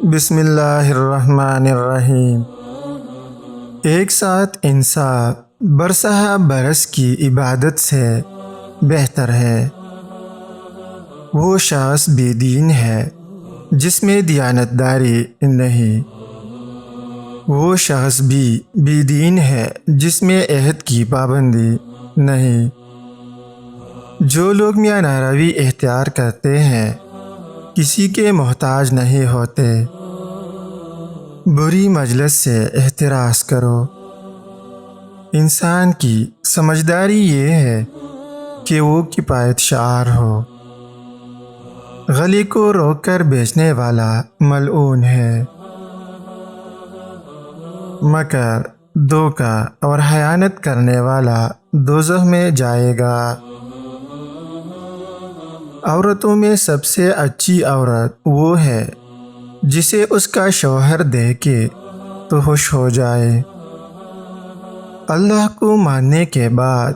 بسم اللہ الرحمن الرحیم۔ ایک ساتھ انصاف برسہ برس کی عبادت سے بہتر ہے۔ وہ شخص بے دین ہے جس میں دیانتداری نہیں۔ وہ شخص بھی بے دین ہے جس میں عہد کی پابندی نہیں۔ جو لوگ میاں ناروی اختیار کرتے ہیں کسی کے محتاج نہیں ہوتے۔ بری مجلس سے احتراز کرو۔ انسان کی سمجھداری یہ ہے کہ وہ کفایت شعار ہو۔ غلی کو روک کر بیچنے والا ملعون ہے۔ مکر، دھوکہ اور خیانت کرنے والا دوزخ میں جائے گا۔ عورتوں میں سب سے اچھی عورت وہ ہے جسے اس کا شوہر دیکھے تو خوش ہو جائے۔ اللہ کو ماننے کے بعد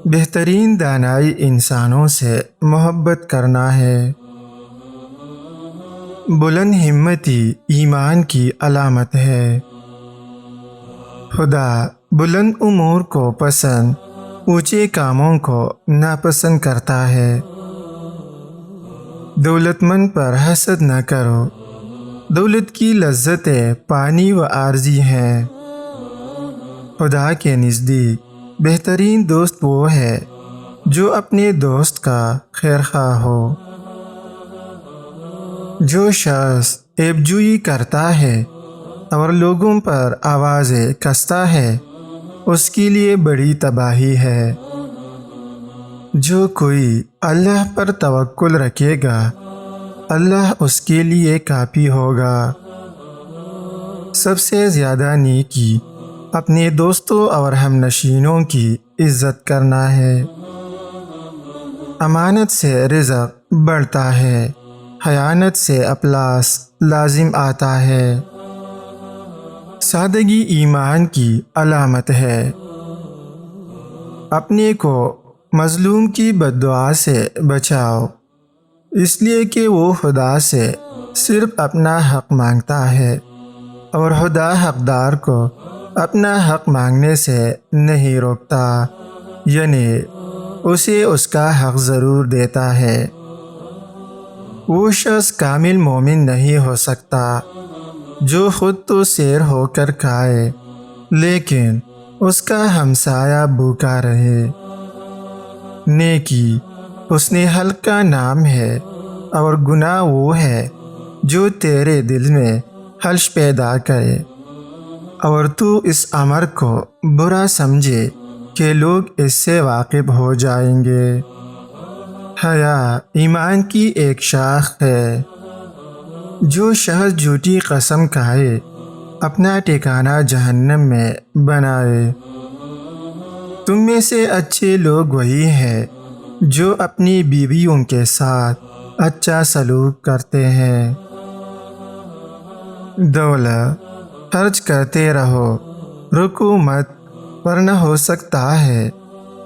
بہترین دانائی انسانوں سے محبت کرنا ہے۔ بلند ہمتی ایمان کی علامت ہے۔ خدا بلند امور کو پسند، اونچے کاموں کو ناپسند کرتا ہے۔ دولت مند پر حسد نہ کرو۔ دولت کی لذتیں پانی و عارضی ہیں۔ خدا کے نزدیک بہترین دوست وہ ہے جو اپنے دوست کا خیرخواہ ہو۔ جو شخص عیب جوئی کرتا ہے اور لوگوں پر آوازیں کستا ہے اس کے لیے بڑی تباہی ہے۔ جو کوئی اللہ پر توکل رکھے گا اللہ اس کے لیے کافی ہوگا۔ سب سے زیادہ نیکی اپنے دوستوں اور ہم نشینوں کی عزت کرنا ہے۔ امانت سے رزق بڑھتا ہے، خیانت سے افلاس لازم آتا ہے۔ سادگی ایمان کی علامت ہے۔ اپنے کو مظلوم کی بددعا سے بچاؤ، اس لیے کہ وہ خدا سے صرف اپنا حق مانگتا ہے اور خدا حقدار کو اپنا حق مانگنے سے نہیں روکتا، یعنی اسے اس کا حق ضرور دیتا ہے۔ وہ شخص کامل مومن نہیں ہو سکتا جو خود تو سیر ہو کر کھائے لیکن اس کا ہمسایہ بھوکا رہے۔ نیکی حسن خلق کا نام ہے اور گناہ وہ ہے جو تیرے دل میں خلش پیدا کرے اور تو اس امر کو برا سمجھے کہ لوگ اس سے واقف ہو جائیں گے۔ حیا ایمان کی ایک شاخ ہے۔ جو شخص جھوٹی قسم کھائے اپنا ٹھکانہ جہنم میں بنائے۔ تم میں سے اچھے لوگ وہی ہیں جو اپنی بیویوں کے ساتھ اچھا سلوک کرتے ہیں۔ دولت خرچ کرتے رہو، رکو مت، ورنہ ہو سکتا ہے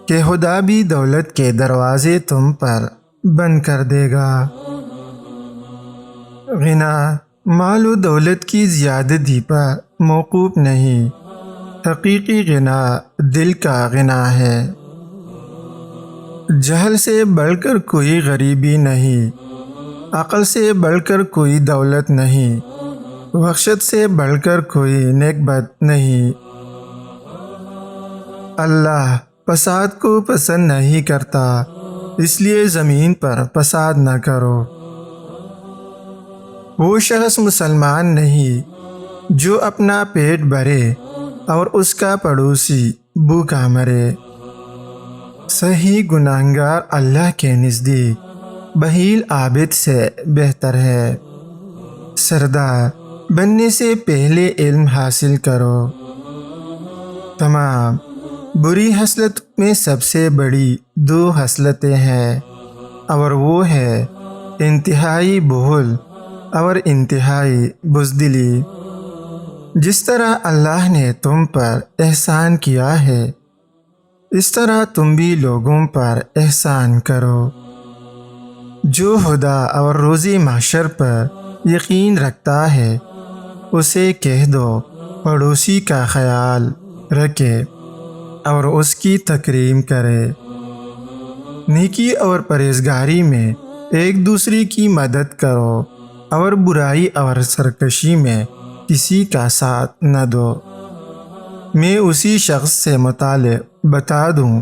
کہ خدا بھی دولت کے دروازے تم پر بند کر دے گا۔ غنا مال و دولت کی زیادتی پر موقوف نہیں، حقیقی غنا دل کا غنا ہے۔ جہل سے بڑھ کر کوئی غریبی نہیں، عقل سے بڑھ کر کوئی دولت نہیں، بخشت سے بڑھ کر کوئی نیکبخت نہیں۔ اللہ فساد کو پسند نہیں کرتا، اس لیے زمین پر فساد نہ کرو۔ وہ شخص مسلمان نہیں جو اپنا پیٹ بھرے اور اس کا پڑوسی بھوکا مرے۔ صحیح گناہگار اللہ کے نزدیک بخیل عابد سے بہتر ہے۔ سردار بننے سے پہلے علم حاصل کرو۔ تمام بری خصلتوں میں سب سے بڑی دو خصلتیں ہیں اور وہ ہے انتہائی بخل اور انتہائی بزدلی۔ جس طرح اللہ نے تم پر احسان کیا ہے اس طرح تم بھی لوگوں پر احسان کرو۔ جو خدا اور روز محشر پر یقین رکھتا ہے اسے کہہ دو پڑوسی کا خیال رکھے اور اس کی تکریم کرے۔ نیکی اور پرہیزگاری میں ایک دوسرے کی مدد کرو اور برائی اور سرکشی میں کسی کا ساتھ نہ دو۔ میں اسی شخص سے متعلق بتا دوں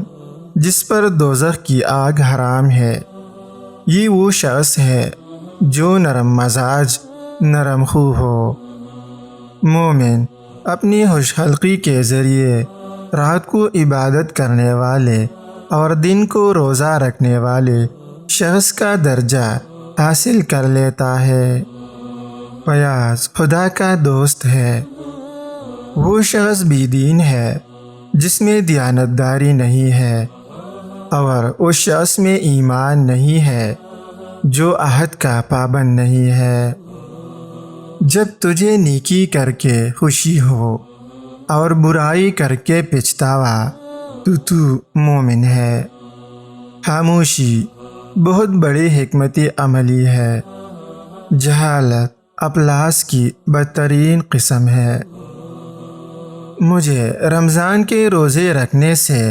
جس پر دوزخ کی آگ حرام ہے۔ یہ وہ شخص ہے جو نرم مزاج، نرم خو ہو۔ مومن اپنی خوش خلقی کے ذریعے رات کو عبادت کرنے والے اور دن کو روزہ رکھنے والے شخص کا درجہ حاصل کر لیتا ہے۔ پیاس خدا کا دوست ہے۔ وہ شخص بی دین ہے جس میں دیانتداری نہیں ہے، اور اس شخص میں ایمان نہیں ہے جو عہد کا پابند نہیں ہے۔ جب تجھے نیکی کر کے خوشی ہو اور برائی کر کے پچھتاوا تو مومن ہے۔ خاموشی بہت بڑی حکمت عملی ہے۔ جہالت افلاس کی بدترین قسم ہے۔ مجھے رمضان کے روزے رکھنے سے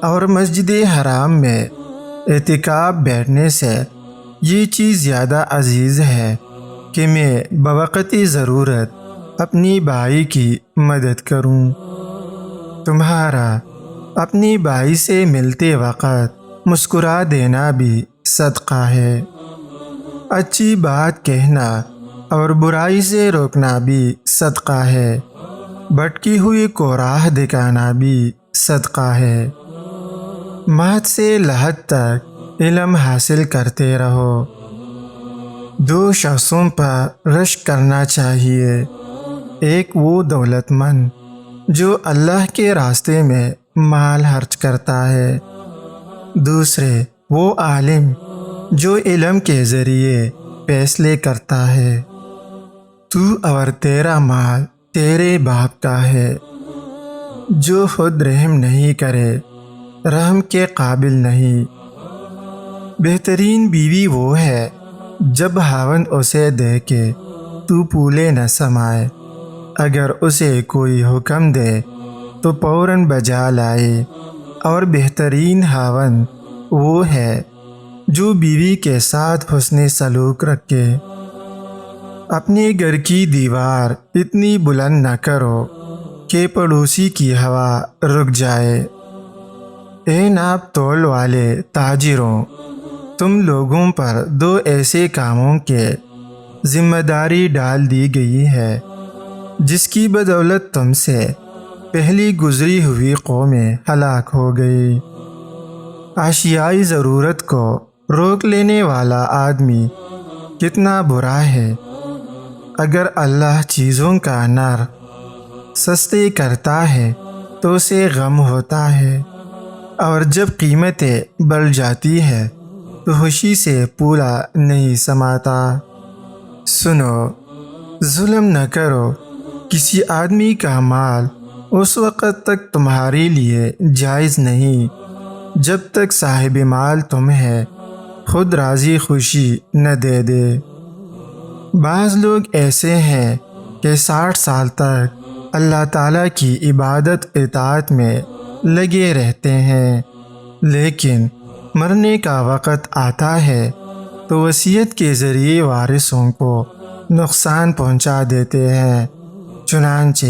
اور مسجد حرام میں اعتکاف بیٹھنے سے یہ چیز زیادہ عزیز ہے کہ میں بوقتی ضرورت اپنی بھائی کی مدد کروں۔ تمہارا اپنی بھائی سے ملتے وقت مسکرا دینا بھی صدقہ ہے۔ اچھی بات کہنا اور برائی سے روکنا بھی صدقہ ہے۔ بھٹکی ہوئی کو راہ دکھانا بھی صدقہ ہے۔ مہد سے لحد تک علم حاصل کرتے رہو۔ دو شخصوں پر رشک کرنا چاہیے، ایک وہ دولت مند جو اللہ کے راستے میں مال خرچ کرتا ہے، دوسرے وہ عالم جو علم کے ذریعے فیصلے کرتا ہے۔ تو اور تیرا مال تیرے باپ کا ہے۔ جو خود رحم نہیں کرے رحم کے قابل نہیں۔ بہترین بیوی وہ ہے جب خاوند اسے دے کے تو پھولے نہ سمائے۔ اگر اسے کوئی حکم دے تو فوراً بجا لائے، اور بہترین خاوند وہ ہے جو بیوی کے ساتھ حسن سلوک رکھے۔ اپنے گھر کی دیوار اتنی بلند نہ کرو کہ پڑوسی کی ہوا رک جائے۔ اے ناپ تول والے تاجروں، تم لوگوں پر دو ایسے کاموں کے ذمہ داری ڈال دی گئی ہے جس کی بدولت تم سے پہلی گزری ہوئی قومیں ہلاک ہو گئی۔ اشیائی ضرورت کو روک لینے والا آدمی کتنا برا ہے۔ اگر اللہ چیزوں کا نر سستے کرتا ہے تو اسے غم ہوتا ہے، اور جب قیمتیں بڑھ جاتی ہے تو خوشی سے پولا نہیں سماتا۔ سنو، ظلم نہ کرو۔ کسی آدمی کا مال اس وقت تک تمہارے لیے جائز نہیں جب تک صاحب مال تمہیں خود راضی خوشی نہ دے دے۔ بعض لوگ ایسے ہیں کہ 60 سال تک اللہ تعالیٰ کی عبادت اطاعت میں لگے رہتے ہیں، لیکن مرنے کا وقت آتا ہے تو وصیت کے ذریعے وارثوں کو نقصان پہنچا دیتے ہیں، چنانچہ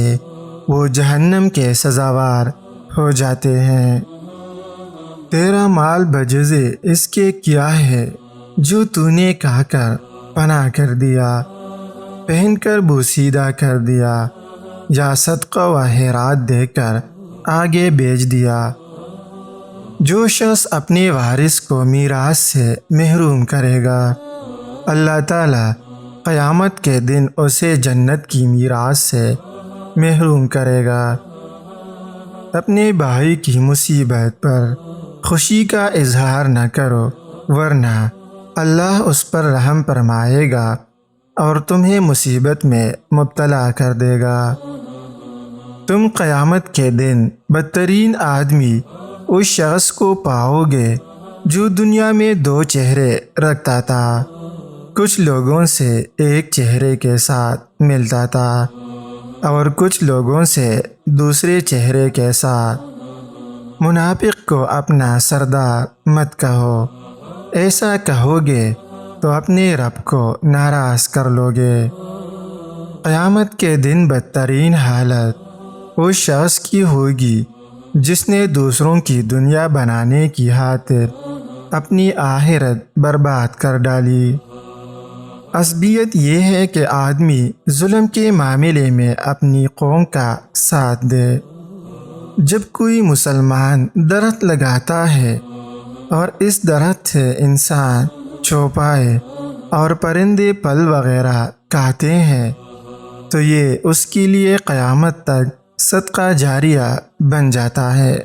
وہ جہنم کے سزاوار ہو جاتے ہیں۔ تیرا مال بجزے اس کے کیا ہے جو تو نے کہا کر پناہ کر دیا، پہن کر بوسیدہ کر دیا، یا صدقہ و خیرات دے کر آگے بیچ دیا۔ جو شخص اپنے وارث کو میراث سے محروم کرے گا، اللہ تعالیٰ قیامت کے دن اسے جنت کی میراث سے محروم کرے گا۔ اپنے بھائی کی مصیبت پر خوشی کا اظہار نہ کرو، ورنہ اللہ اس پر رحم فرمائے گا اور تمہیں مصیبت میں مبتلا کر دے گا۔ تم قیامت کے دن بدترین آدمی اس شخص کو پاؤ گے جو دنیا میں 2 چہرے رکھتا تھا، کچھ لوگوں سے ایک چہرے کے ساتھ ملتا تھا اور کچھ لوگوں سے دوسرے چہرے کے ساتھ۔ منافق کو اپنا سردار مت کہو، ایسا کہو گے تو اپنے رب کو ناراض کر لو گے۔ قیامت کے دن بدترین حالت اس شخص کی ہوگی جس نے دوسروں کی دنیا بنانے کی خاطر اپنی آخرت برباد کر ڈالی۔ عصبیت یہ ہے کہ آدمی ظلم کے معاملے میں اپنی قوم کا ساتھ دے۔ جب کوئی مسلمان درخت لگاتا ہے اور اس درخت سے انسان چوپائے اور پرندے پھل وغیرہ کھاتے ہیں تو یہ اس کے لیے قیامت تک صدقہ جاریہ بن جاتا ہے۔